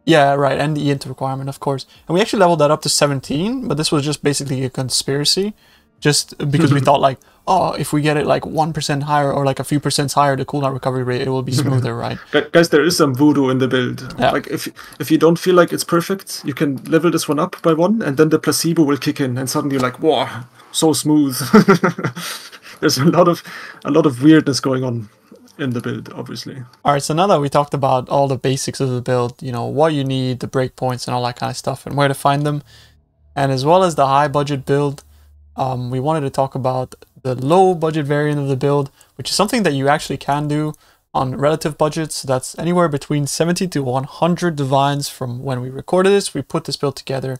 Yeah, right, and the int requirement, of course. And we actually leveled that up to 17, but this was just basically a conspiracy. Just because we thought like, oh, if we get it like 1% higher or like a few percent higher, the cooldown recovery rate, it will be smoother, right? Guys, there is some voodoo in the build. Yeah. Like if you don't feel like it's perfect, you can level this one up by 1, and then the placebo will kick in, and suddenly you're like, wow, so smooth. There's a lot of weirdness going on in the build, obviously. All right, so now that we talked about all the basics of the build, you know, what you need, the breakpoints and all that kind of stuff, and where to find them, and as well as the high budget build, we wanted to talk about the low budget variant of the build, which is something that you actually can do on relative budgets. That's anywhere between 70 to 100 divines from when we recorded this. We put this build together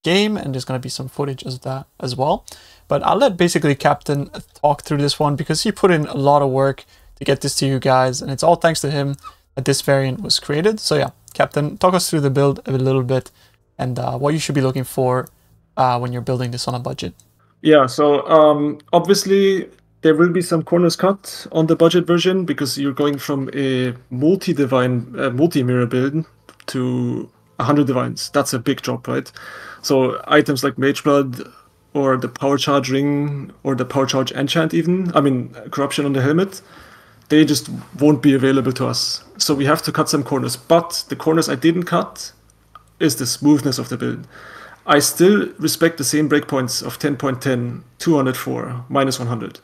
game, and there's going to be some footage of that as well. But I'll let basically Captain talk through this one because he put in a lot of work to get this to you guys, and it's all thanks to him that this variant was created. So yeah, Captain, talk us through the build a little bit and what you should be looking for when you're building this on a budget. Yeah, so obviously there will be some corners cut on the budget version because you're going from a multi-divine, multi-mirror build to 100 divines. That's a big drop, right? So items like Mage Blood or the Power Charge Ring or the Power Charge Enchant even, I mean Corruption on the Helmet, they just won't be available to us. So we have to cut some corners. But the corners I didn't cut is the smoothness of the build. I still respect the same breakpoints of 10.10, 204, minus 100.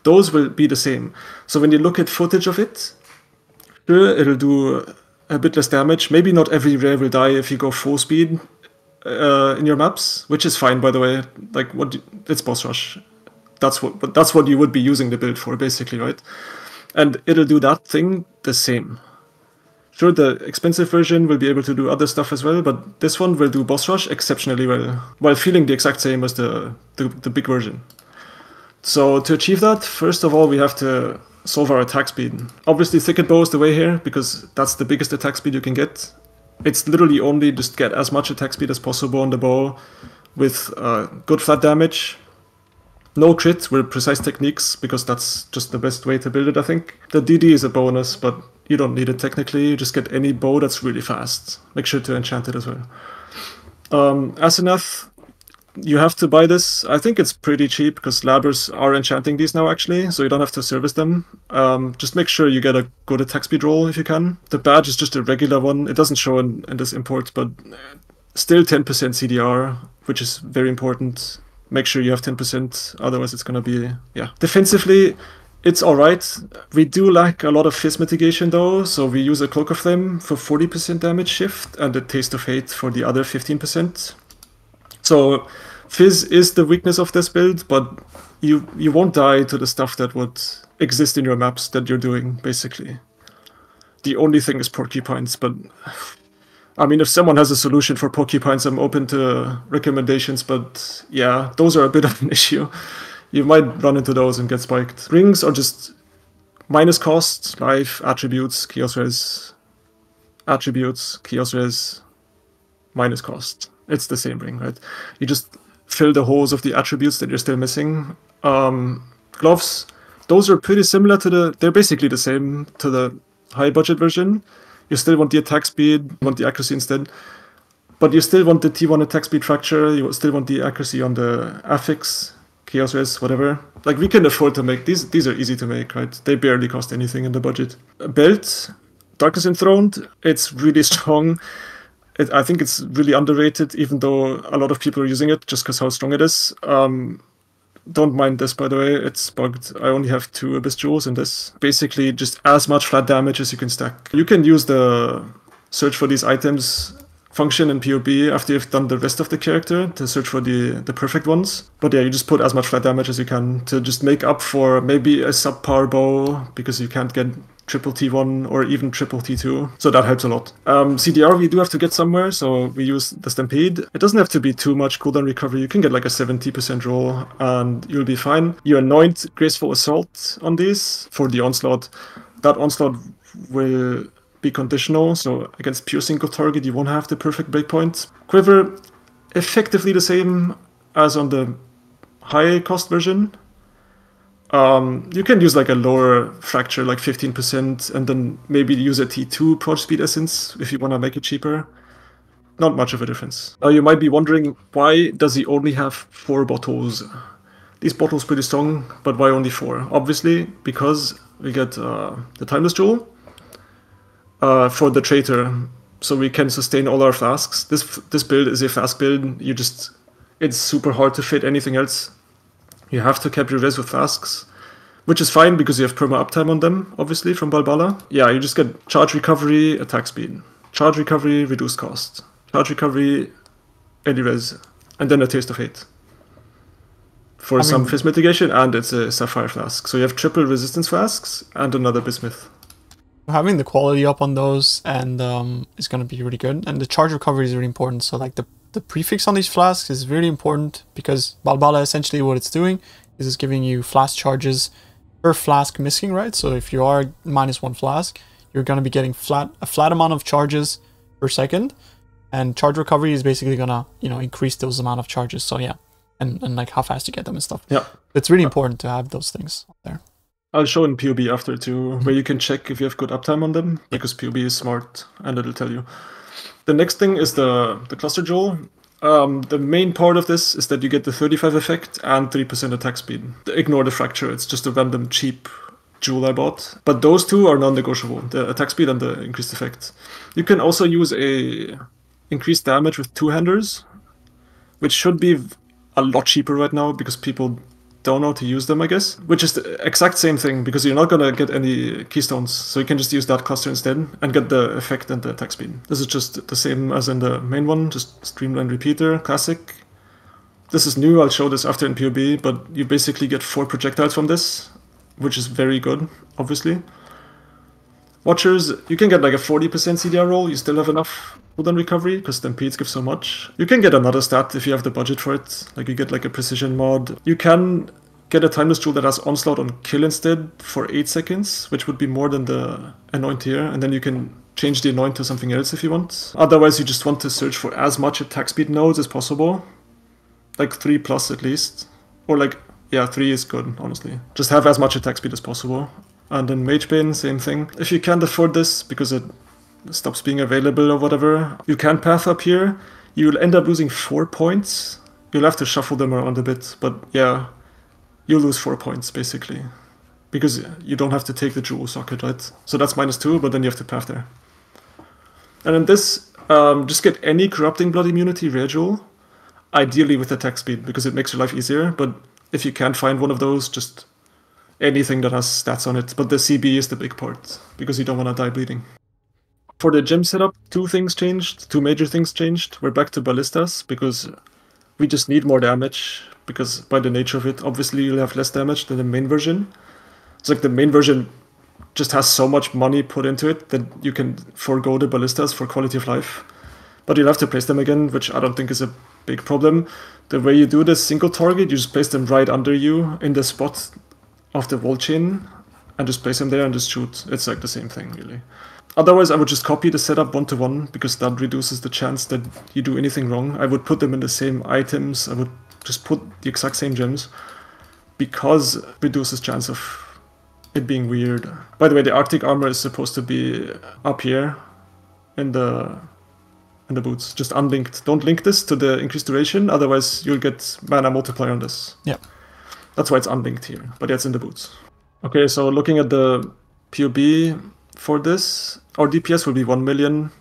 Those will be the same. So when you look at footage of it, sure, it'll do a bit less damage. Maybe not every rare will die if you go full speed in your maps, which is fine, by the way. Like, it's boss rush. That's what you would be using the build for, basically, right? And it'll do that thing the same. Sure, the expensive version will be able to do other stuff as well, but this one will do boss rush exceptionally well, while feeling the exact same as the big version. So to achieve that, first of all, we have to solve our attack speed. Obviously, Thicket Bow is the way here, because that's the biggest attack speed you can get. It's literally only just get as much attack speed as possible on the bow with good flat damage. No crit with precise techniques, because that's just the best way to build it, I think. The DD is a bonus, but you don't need it technically. You just get any bow that's really fast. Make sure to enchant it as well. Asenath, you have to buy this. I think it's pretty cheap because labbers are enchanting these now, actually, so you don't have to service them. Just make sure you get a good attack speed roll if you can. The badge is just a regular one. It doesn't show in this import, but still 10% CDR, which is very important. Make sure you have 10%, otherwise it's going to be, yeah. Defensively, it's alright. We do lack a lot of fizz mitigation though, so we use a Cloak of Flame for 40% damage shift and a Taste of Hate for the other 15%. So fizz is the weakness of this build, but you won't die to the stuff that would exist in your maps that you're doing, basically. The only thing is porcupines, but I mean, if someone has a solution for porcupines, I'm open to recommendations, but yeah, those are a bit of an issue. You might run into those and get spiked. Rings are just minus cost, life, attributes, chaos res, attributes, chaos res, minus cost. It's the same ring, right? You just fill the holes of the attributes that you're still missing. Gloves, those are pretty similar to they're basically the same to the high budget version. You still want the attack speed, you want the accuracy instead. But you still want the T1 attack speed fracture, you still want the accuracy on the affix, chaos res, whatever. Like, we can afford to make these are easy to make, right? They barely cost anything in the budget. A belt, Darkness Enthroned, it's really strong. I think it's really underrated, even though a lot of people are using it just because how strong it is. Don't mind this, by the way, it's bugged. I only have 2 Abyss Jewels in this. Basically, just as much flat damage as you can stack. You can use the search for these items function in PoB after you've done the rest of the character to search for the perfect ones. But yeah, you just put as much flat damage as you can to just make up for maybe a subpar bow because you can't get triple T1 or even triple T2. So that helps a lot. CDR we do have to get somewhere, so we use the Stampede. It doesn't have to be too much cooldown recovery. You can get like a 70% roll and you'll be fine. You anoint Graceful Assault on these for the Onslaught. That Onslaught will be conditional, so against pure single target you won't have the perfect breakpoint. Quiver, effectively the same as on the high cost version. You can use like a lower fracture, like 15%, and then maybe use a T2 Proj Speed Essence if you want to make it cheaper. Not much of a difference. Now you might be wondering, why does he only have 4 bottles? These bottles pretty strong, but why only 4? Obviously, because we get the Timeless Jewel for the Traitor, so we can sustain all our flasks. This build is a fast build. It's super hard to fit anything else. You have to cap your res with flasks, which is fine because you have perma uptime on them, obviously, from Balbala. Yeah, you just get charge recovery, attack speed. Charge recovery, reduced cost. Charge recovery, any res. And then a Taste of Hate. For some Fizz mitigation, and it's a Sapphire flask. So you have triple resistance flasks and another Bismuth. Having the quality up on those and is going to be really good. And the charge recovery is really important. So like the prefix on these flasks is really important because Balbala essentially what it's doing is it's giving you flask charges per flask missing, right? So if you are -1 flask, you're going to be getting a flat amount of charges per second, and charge recovery is basically going to, increase those amount of charges. So yeah, and like how fast you get them and stuff. Yeah, it's really important to have those things there. I'll show in PoB after too, where you can check if you have good uptime on them, because PoB is smart and it'll tell you. The next thing is the Cluster Jewel. The main part of this is that you get the 35 effect and 3% attack speed. Ignore the fracture, it's just a random cheap jewel I bought. But those two are non-negotiable, the attack speed and the increased effect. You can also use a increased damage with two-handers, which should be a lot cheaper right now because people don't know how to use them, I guess. Which is the exact same thing because you're not gonna get any keystones, so you can just use that cluster instead and get the effect and the attack speed. This is just the same as in the main one, just streamline repeater, classic. This is new, I'll show this after in PoB, but you basically get 4 projectiles from this, which is very good, obviously. Watchers, you can get like a 40% CDR roll, you still have enough cooldown recovery, because Stampedes give so much. You can get another stat if you have the budget for it, like you get like a precision mod. You can get a Timeless Jewel that has Onslaught on kill instead for 8 seconds, which would be more than the Anoint here, and then you can change the Anoint to something else if you want. Otherwise, you just want to search for as much attack speed nodes as possible, like 3+ at least, or like, yeah, 3 is good, honestly. Just have as much attack speed as possible. And then Mage Bane, same thing. If you can't afford this because it stops being available or whatever, you can path up here. You'll end up losing 4 points. You'll have to shuffle them around a bit, but yeah, you lose 4 points basically. Because you don't have to take the jewel socket, right? So that's -2, but then you have to path there. And in this, just get any Corrupting Blood Immunity rare jewel, ideally with attack speed, because it makes your life easier, but if you can't find one of those, just anything that has stats on it, but the CB is the big part, because you don't want to die bleeding. For the gem setup, 2 things changed, 2 major things changed. We're back to Ballistas, because we just need more damage, because by the nature of it, obviously you'll have less damage than the main version. It's like the main version just has so much money put into it that you can forego the Ballistas for quality of life. But you'll have to place them again, which I don't think is a big problem. The way you do this single target, you just place them right under you in the spot of the wall chain and just place them there and just shoot. It's like the same thing, really. Otherwise, I would just copy the setup 1-to-1 because that reduces the chance that you do anything wrong. I would put them in the same items. I would just put the exact same gems because it reduces chance of it being weird. By the way, the Arctic armor is supposed to be up here in the boots, just unlinked. Don't link this to the increased duration, otherwise you'll get mana multiplier on this. Yeah. That's why it's unlinked here, but yeah, it's in the boots. Okay, so looking at the PoB, for this. Our DPS will be 1 million,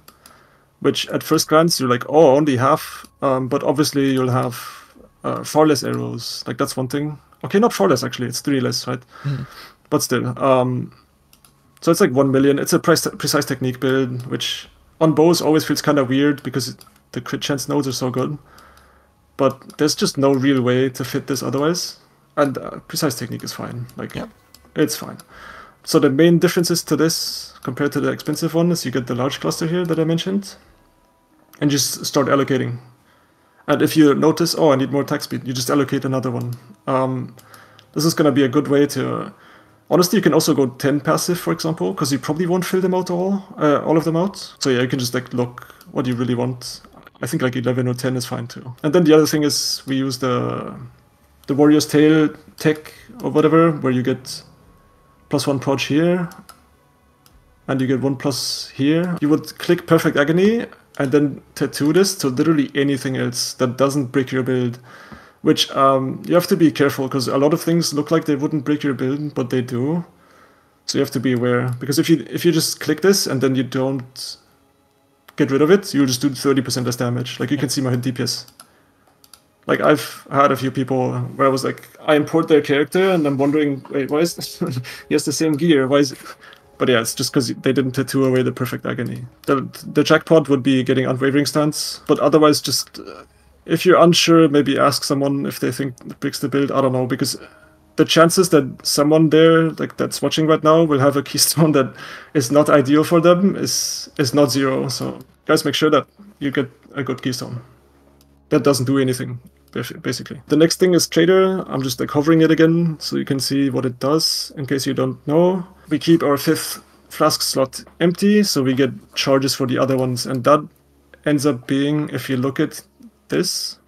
which at first glance you're like, oh, only half. But obviously you'll have far less arrows. Like that's one thing. Okay, not far less actually. It's 3 less, right? But still. So it's like 1 million. It's a precise technique build, which on bows always feels kind of weird because the crit chance nodes are so good. But there's just no real way to fit this otherwise. And precise technique is fine. Like, it's fine. So the main differences to this compared to the expensive one is you get the large cluster here that I mentioned. And just start allocating. And if you notice, oh, I need more attack speed, you just allocate another one. This is going to be a good way to... Honestly, you can also go 10 passive, for example, because you probably won't fill them out all of them out. So yeah, you can just like look what you really want. I think like 11 or 10 is fine too. And then the other thing is we use the Warrior's Tail tech or whatever, where you get +1 proj here, and you get 1+ here. You would click Perfect Agony and then tattoo this to literally anything else that doesn't break your build. Which you have to be careful, because a lot of things look like they wouldn't break your build, but they do. So you have to be aware. Because if you just click this and then you don't get rid of it, you'll just do 30% less damage. Like you can see my DPS. Like I've had a few people where I was like, I import their character and I'm wondering, wait, why is this? He has the same gear, why is it? But yeah, it's just because they didn't tattoo away the Perfect Agony. The jackpot would be getting Unwavering Stance, but otherwise just... if you're unsure, maybe ask someone if they think it breaks the build. I don't know, because the chances that someone there, like that's watching right now, will have a keystone that is not ideal for them is not zero. So guys, make sure that you get a good keystone that doesn't do anything, basically. The next thing is Trader. I'm just like hovering it again so you can see what it does in case you don't know. We keep our 5th flask slot empty, so we get charges for the other ones, and that ends up being, if you look at this,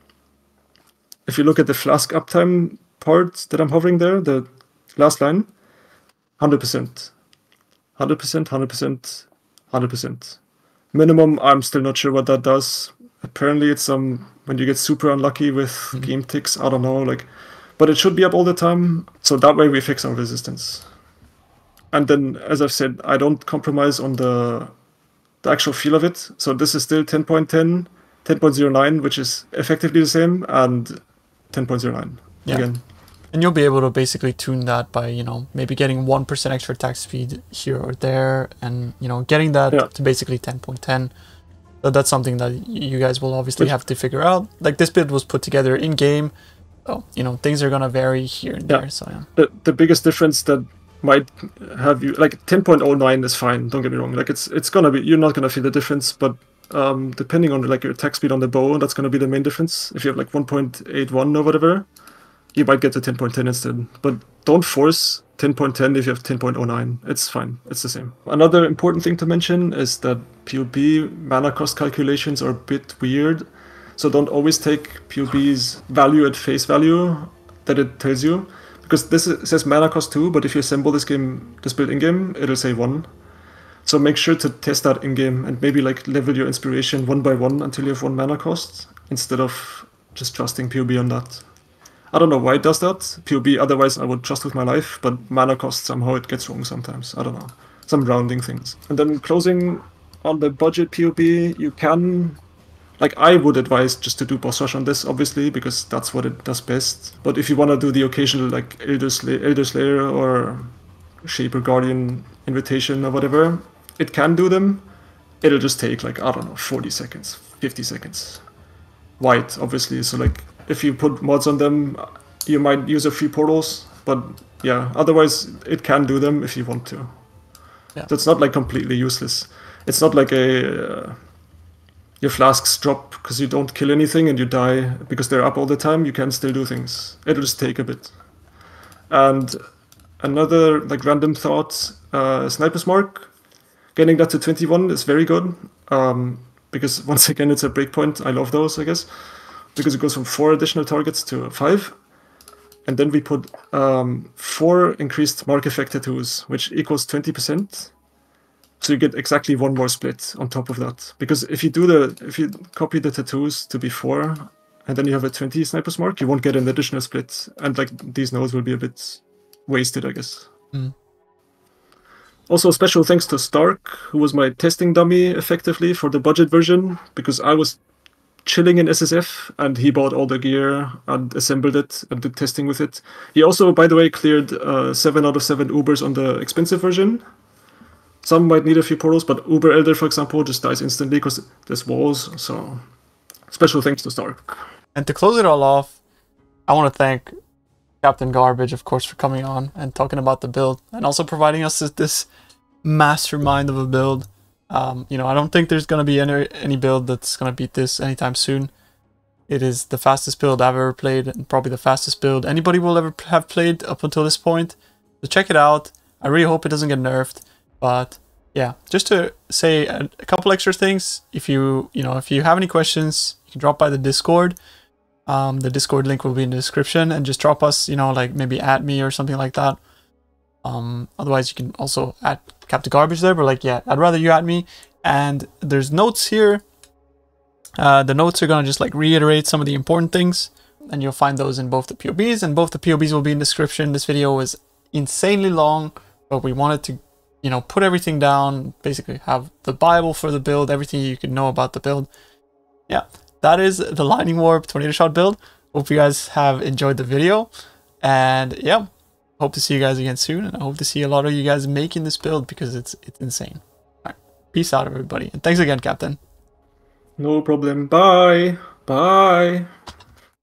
if you look at the flask uptime part that I'm hovering there, the last line, 100%. 100%, 100%, 100%. Minimum, I'm still not sure what that does. Apparently it's when you get super unlucky with game ticks, I don't know, like, but it should be up all the time, so that way we fix our resistance. And then, as I've said, I don't compromise on the actual feel of it, so this is still 10.10, 10.09, which is effectively the same, and 10.09 again. And you'll be able to basically tune that by, you know, maybe getting 1% extra attack speed here or there, and, you know, getting that to basically 10.10. So that's something that you guys will obviously have to figure out. Like, this build was put together in game, so, you know, things are gonna vary here and there. So the biggest difference that might have you, like, 10.09 is fine, don't get me wrong. Like, it's gonna be, you're not gonna feel the difference, but depending on like your attack speed on the bow, that's going to be the main difference. If you have like 1.81 or whatever, you might get to 10.10 instead. But don't force 10.10 if you have 10.09. It's fine. It's the same. Another important thing to mention is that PoB mana cost calculations are a bit weird. So don't always take PoB's value at face value that it tells you. Because this says mana cost 2, but if you assemble this build in-game, it'll say 1. So make sure to test that in-game and maybe like level your inspiration 1 by 1 until you have 1 mana cost, instead of just trusting PoB on that. I don't know why it does that. PoB, otherwise I would trust with my life, but mana cost, somehow it gets wrong sometimes. I don't know. Some rounding things. And then closing on the budget PoB, you can... Like, I would advise just to do boss rush on this, obviously, because that's what it does best. But if you want to do the occasional, like, Elder Slayer or Shaper Guardian Invitation or whatever, it can do them. It'll just take, like, I don't know, 40 seconds, 50 seconds. White, obviously, so, like, if you put mods on them, you might use a few portals, but, yeah, otherwise, it can do them if you want to. Yeah. So it's not, like, completely useless. It's not like your flasks drop because you don't kill anything and you die because they're up all the time. You can still do things. It'll just take a bit. And another like random thought, Sniper's Mark, getting that to 21 is very good. Because once again, it's a breakpoint. I love those, I guess. Because it goes from 4 additional targets to 5. And then we put 4 increased mark effect tattoos, which equals 20%. So you get exactly 1 more split on top of that. Because if you copy the tattoos to be 4, and then you have a 20 Sniper's Mark, you won't get an additional split. And like these nodes will be a bit wasted, I guess. Also, special thanks to Stark, who was my testing dummy effectively for the budget version, because I was chilling in SSF and he bought all the gear and assembled it and did testing with it. He also, by the way, cleared 7 out of 7 Ubers on the expensive version. Some might need a few portals, but Uber Elder, for example, just dies instantly because there's walls. So, special thanks to Stark. And to close it all off, I want to thank Captain Garbage, of course, for coming on and talking about the build and also providing us this mastermind of a build. You know, I don't think there's going to be any build that's going to beat this anytime soon. It is the fastest build I've ever played and probably the fastest build anybody will ever have played up until this point. So check it out. I really hope it doesn't get nerfed. But yeah, just to say a couple extra things. If you have any questions, you can drop by the Discord. The Discord link will be in the description, and just drop us, like maybe at me or something like that. Otherwise you can also add Captain Garbage there, but like, yeah, I'd rather you at me. And there's notes here. The notes are gonna just like reiterate some of the important things, and you'll find those in both the POBs, and both the POBs will be in the description. This video is insanely long, but we wanted to put everything down, basically have the Bible for the build, everything you can know about the build. Yeah, that is the Lightning Warp Tornado Shot build. Hope you guys have enjoyed the video, and yeah, hope to see you guys again soon, and I hope to see a lot of you guys making this build because it's insane. All right, peace out, everybody, and thanks again, Captain. No problem. Bye. Bye.